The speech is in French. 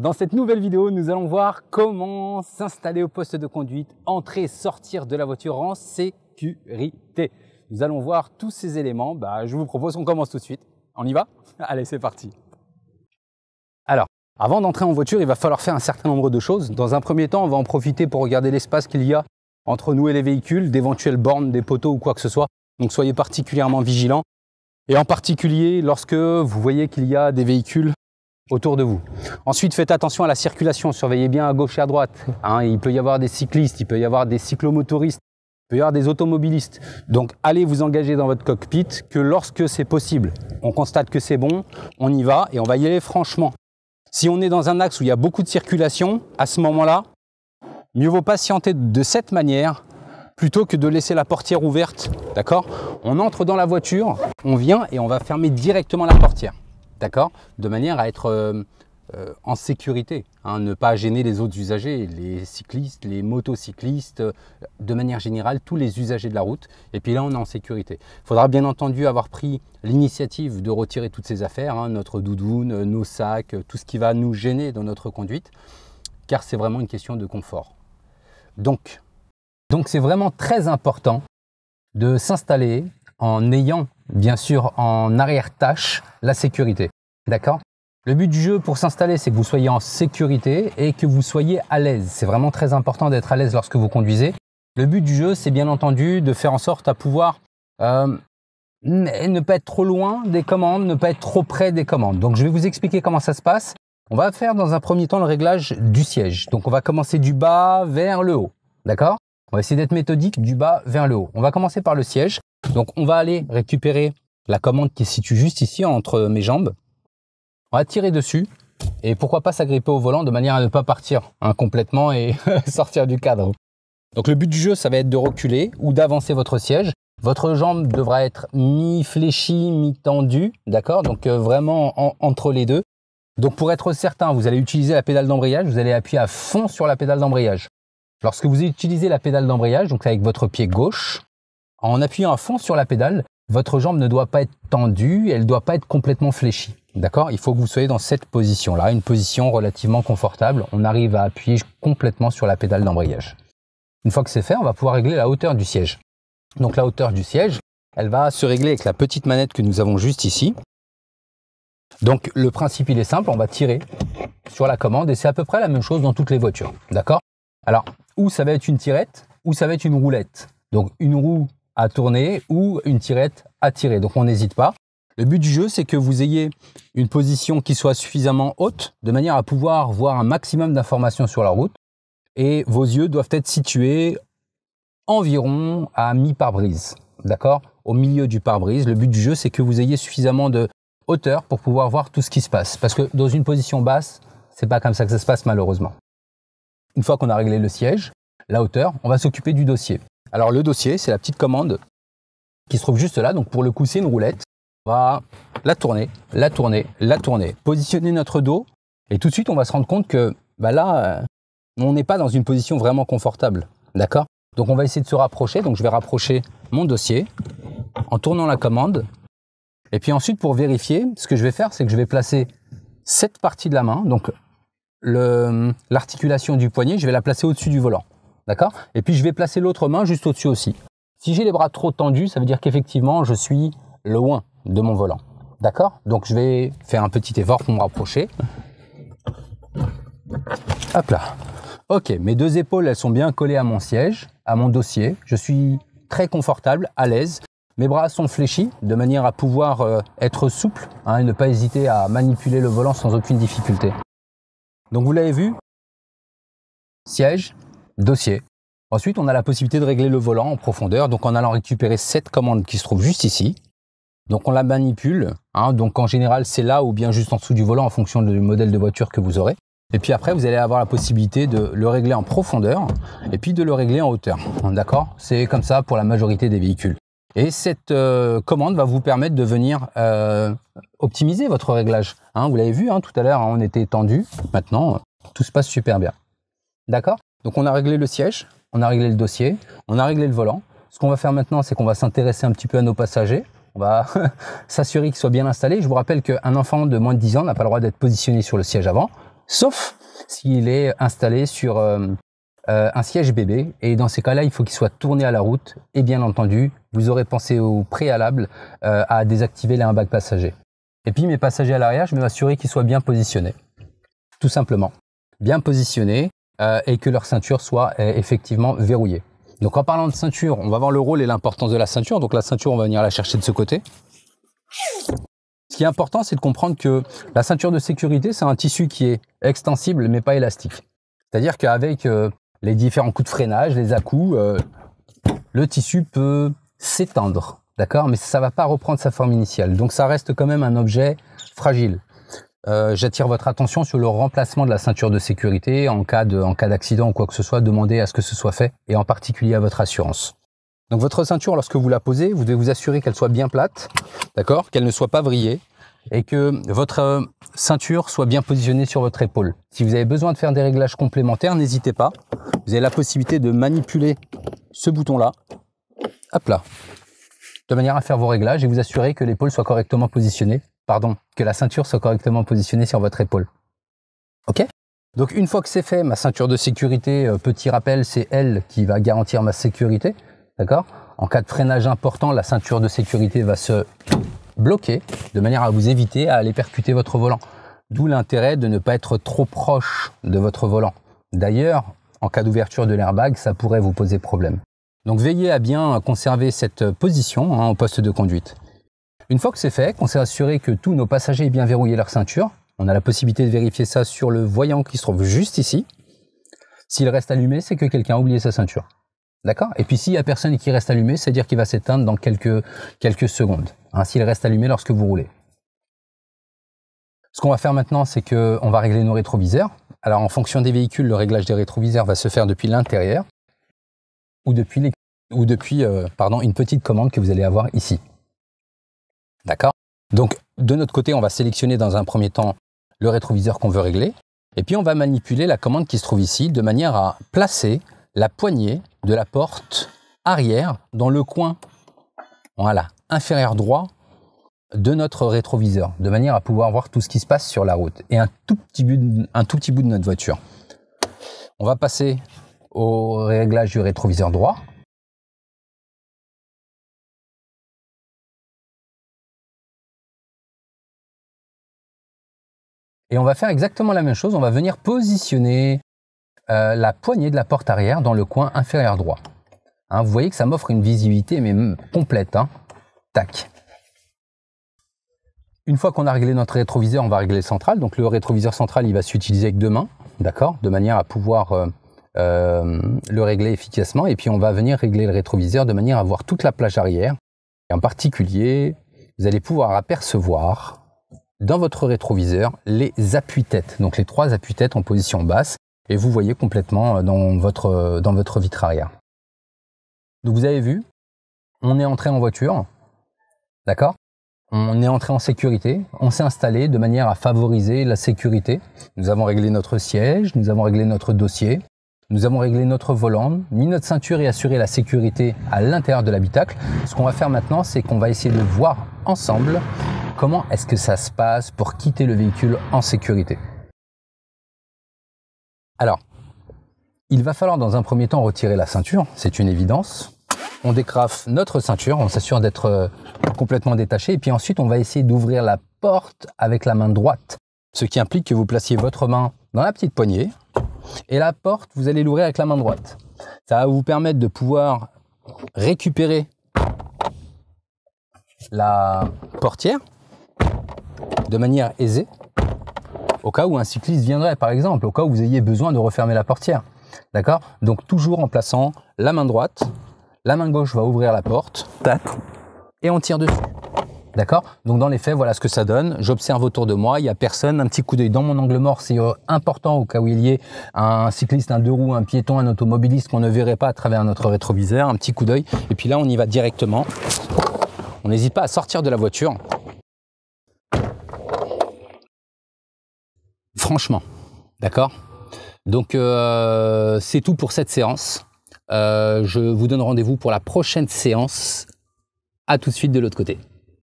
Dans cette nouvelle vidéo, nous allons voir comment s'installer au poste de conduite, entrer et sortir de la voiture en sécurité. Nous allons voir tous ces éléments. Je vous propose qu'on commence tout de suite. On y va? Allez, c'est parti. Alors, avant d'entrer en voiture, il va falloir faire un certain nombre de choses. Dans un premier temps, on va en profiter pour regarder l'espace qu'il y a entre nous et les véhicules, d'éventuelles bornes, des poteaux ou quoi que ce soit. Donc, soyez particulièrement vigilants. Et en particulier, lorsque vous voyez qu'il y a des véhicules autour de vous. Ensuite, faites attention à la circulation, surveillez bien à gauche et à droite. Il peut y avoir des cyclistes, il peut y avoir des cyclomotoristes, il peut y avoir des automobilistes. Donc, allez vous engager dans votre cockpit que lorsque c'est possible. On constate que c'est bon, on y va et on va y aller franchement. Si on est dans un axe où il y a beaucoup de circulation, à ce moment-là, mieux vaut patienter de cette manière plutôt que de laisser la portière ouverte. D'accord? On entre dans la voiture, on vient et on va fermer directement la portière. D'accord? De manière à être en sécurité, ne pas gêner les autres usagers, les cyclistes, les motocyclistes, de manière générale, tous les usagers de la route. Et puis là, on est en sécurité. Il faudra bien entendu avoir pris l'initiative de retirer toutes ces affaires, notre doudoune, nos sacs, tout ce qui va nous gêner dans notre conduite, car c'est vraiment une question de confort. Donc c'est vraiment très important de s'installer en ayant bien sûr en arrière-tâche la sécurité. D'accord? Le but du jeu pour s'installer, c'est que vous soyez en sécurité et que vous soyez à l'aise. C'est vraiment très important d'être à l'aise lorsque vous conduisez. Le but du jeu, c'est bien entendu de faire en sorte à pouvoir ne pas être trop loin des commandes, ne pas être trop près des commandes. Donc je vais vous expliquer comment ça se passe. On va faire dans un premier temps le réglage du siège. Donc on va commencer du bas vers le haut. D'accord? On va essayer d'être méthodique du bas vers le haut. On va commencer par le siège. Donc, on va aller récupérer la commande qui se situe juste ici entre mes jambes. On va tirer dessus et pourquoi pas s'agripper au volant de manière à ne pas partir complètement et sortir du cadre. Donc, le but du jeu, ça va être de reculer ou d'avancer votre siège. Votre jambe devra être mi-fléchie, mi-tendue. D'accord? Donc, vraiment entre les deux. Donc, pour être certain, vous allez utiliser la pédale d'embrayage. Vous allez appuyer à fond sur la pédale d'embrayage. Lorsque vous utilisez la pédale d'embrayage, donc avec votre pied gauche, en appuyant à fond sur la pédale, votre jambe ne doit pas être tendue, elle ne doit pas être complètement fléchie. D'accord? Il faut que vous soyez dans cette position-là, une position relativement confortable. On arrive à appuyer complètement sur la pédale d'embrayage. Une fois que c'est fait, on va pouvoir régler la hauteur du siège. Donc la hauteur du siège, elle va se régler avec la petite manette que nous avons juste ici. Donc le principe, il est simple, on va tirer sur la commande et c'est à peu près la même chose dans toutes les voitures. D'accord? Alors, ou ça va être une tirette, ou ça va être une roulette. Donc, une roue à tourner ou une tirette à tirer. Donc, on n'hésite pas. Le but du jeu, c'est que vous ayez une position qui soit suffisamment haute, de manière à pouvoir voir un maximum d'informations sur la route. Et vos yeux doivent être situés environ à mi-pare-brise. D'accord? Au milieu du pare-brise. Le but du jeu, c'est que vous ayez suffisamment de hauteur pour pouvoir voir tout ce qui se passe. Parce que dans une position basse, c'est pas comme ça que ça se passe malheureusement. Une fois qu'on a réglé le siège, la hauteur, on va s'occuper du dossier. Alors le dossier, c'est la petite commande qui se trouve juste là. Donc pour le coup, c'est une roulette. On va la tourner, la tourner, la tourner, positionner notre dos. Et tout de suite, on va se rendre compte que là, on n'est pas dans une position vraiment confortable. D'accord? Donc on va essayer de se rapprocher. Donc je vais rapprocher mon dossier en tournant la commande. Et puis ensuite, pour vérifier, ce que je vais faire, c'est que je vais placer cette partie de la main. Donc l'articulation du poignet, je vais la placer au-dessus du volant. D'accord? Et puis, je vais placer l'autre main juste au-dessus aussi. Si j'ai les bras trop tendus, ça veut dire qu'effectivement, je suis loin de mon volant. D'accord? Donc, je vais faire un petit effort pour me rapprocher. Hop là. Ok, mes deux épaules, elles sont bien collées à mon siège, à mon dossier. Je suis très confortable, à l'aise. Mes bras sont fléchis de manière à pouvoir être souple et ne pas hésiter à manipuler le volant sans aucune difficulté. Donc vous l'avez vu, siège, dossier. Ensuite, on a la possibilité de régler le volant en profondeur, donc en allant récupérer cette commande qui se trouve juste ici. Donc on la manipule, donc en général c'est là ou bien juste en dessous du volant en fonction du modèle de voiture que vous aurez. Et puis après, vous allez avoir la possibilité de le régler en profondeur et puis de le régler en hauteur. D'accord? C'est comme ça pour la majorité des véhicules. Et cette commande va vous permettre de venir optimiser votre réglage. Vous l'avez vu tout à l'heure, on était tendu. Maintenant, tout se passe super bien. D'accord? Donc on a réglé le siège, on a réglé le dossier, on a réglé le volant. Ce qu'on va faire maintenant, c'est qu'on va s'intéresser un petit peu à nos passagers. On va s'assurer qu'ils soient bien installés. Je vous rappelle qu'un enfant de moins de 10 ans n'a pas le droit d'être positionné sur le siège avant. sauf s'il est installé sur un siège bébé, et dans ces cas-là, il faut qu'il soit tourné à la route, et bien entendu, vous aurez pensé au préalable à désactiver les airbags passagers. Et puis mes passagers à l'arrière, je vais m'assurer qu'ils soient bien positionnés, tout simplement, bien positionnés, et que leur ceinture soit effectivement verrouillée. Donc en parlant de ceinture, on va voir le rôle et l'importance de la ceinture. Donc la ceinture, on va venir la chercher de ce côté. Ce qui est important, c'est de comprendre que la ceinture de sécurité, c'est un tissu qui est extensible mais pas élastique. C'est-à-dire qu'avec les différents coups de freinage, les à-coups, le tissu peut s'étendre, d'accord, mais ça ne va pas reprendre sa forme initiale. Donc ça reste quand même un objet fragile. J'attire votre attention sur le remplacement de la ceinture de sécurité en cas d'accident ou quoi que ce soit. Demandez à ce que ce soit fait, et en particulier à votre assurance. Donc votre ceinture, lorsque vous la posez, vous devez vous assurer qu'elle soit bien plate, d'accord, qu'elle ne soit pas vrillée, et que votre ceinture soit bien positionnée sur votre épaule. Si vous avez besoin de faire des réglages complémentaires, n'hésitez pas. Vous avez la possibilité de manipuler ce bouton-là, hop là, de manière à faire vos réglages et vous assurer que l'épaule soit correctement positionnée, que la ceinture soit correctement positionnée sur votre épaule. Ok? Donc une fois que c'est fait, ma ceinture de sécurité, petit rappel, c'est elle qui va garantir ma sécurité, d'accord? En cas de freinage important, la ceinture de sécurité va se bloquer de manière à vous éviter à aller percuter votre volant. D'où l'intérêt de ne pas être trop proche de votre volant. D'ailleurs, en cas d'ouverture de l'airbag, ça pourrait vous poser problème. Donc veillez à bien conserver cette position au poste de conduite. Une fois que c'est fait, qu'on s'est assuré que tous nos passagers aient bien verrouillé leur ceinture, on a la possibilité de vérifier ça sur le voyant qui se trouve juste ici. S'il reste allumé, c'est que quelqu'un a oublié sa ceinture. D'accord? Et puis s'il n'y a personne qui reste allumé, c'est-à-dire qu'il va s'éteindre dans quelques secondes. S'il reste allumé lorsque vous roulez. Ce qu'on va faire maintenant, c'est qu'on va régler nos rétroviseurs. Alors en fonction des véhicules, le réglage des rétroviseurs va se faire depuis l'intérieur ou depuis une petite commande que vous allez avoir ici. D'accord? Donc de notre côté, on va sélectionner dans un premier temps le rétroviseur qu'on veut régler. Et puis on va manipuler la commande qui se trouve ici de manière à placer la poignée de la porte arrière dans le coin, voilà, inférieur droit de notre rétroviseur, de manière à pouvoir voir tout ce qui se passe sur la route et un tout petit bout de notre voiture. On va passer au réglage du rétroviseur droit. Et on va faire exactement la même chose, on va venir positionner la poignée de la porte arrière dans le coin inférieur droit. Vous voyez que ça m'offre une visibilité mais complète. Tac. Une fois qu'on a réglé notre rétroviseur, on va régler le central. Donc le rétroviseur central, il va s'utiliser avec deux mains, d'accord, de manière à pouvoir le régler efficacement. Et puis on va venir régler le rétroviseur de manière à voir toute la plage arrière. Et en particulier, vous allez pouvoir apercevoir dans votre rétroviseur les appuis-têtes, donc les trois appuis-têtes en position basse, et vous voyez complètement dans votre vitre arrière. Donc vous avez vu, on est entré en voiture, d'accord? On est entré en sécurité, on s'est installé de manière à favoriser la sécurité. Nous avons réglé notre siège, nous avons réglé notre dossier, nous avons réglé notre volant, mis notre ceinture et assuré la sécurité à l'intérieur de l'habitacle. Ce qu'on va faire maintenant, c'est qu'on va essayer de voir ensemble comment est-ce que ça se passe pour quitter le véhicule en sécurité. Alors, il va falloir dans un premier temps retirer la ceinture, c'est une évidence. On décrafe notre ceinture, on s'assure d'être complètement détaché et puis ensuite on va essayer d'ouvrir la porte avec la main droite. Ce qui implique que vous placiez votre main dans la petite poignée et la porte, vous allez l'ouvrir avec la main droite. Ça va vous permettre de pouvoir récupérer la portière de manière aisée au cas où un cycliste viendrait par exemple, au cas où vous ayez besoin de refermer la portière. D'accord? Donc toujours en plaçant la main droite, la main gauche va ouvrir la porte, tac, et on tire dessus. D'accord? Donc dans les faits, voilà ce que ça donne. J'observe autour de moi, il n'y a personne. Un petit coup d'œil dans mon angle mort, c'est important au cas où il y ait un cycliste, un deux roues, un piéton, un automobiliste qu'on ne verrait pas à travers notre rétroviseur. Un petit coup d'œil. Et puis là, on y va directement. On n'hésite pas à sortir de la voiture. Franchement. D'accord? Donc c'est tout pour cette séance. Je vous donne rendez-vous pour la prochaine séance. À tout de suite de l'autre côté.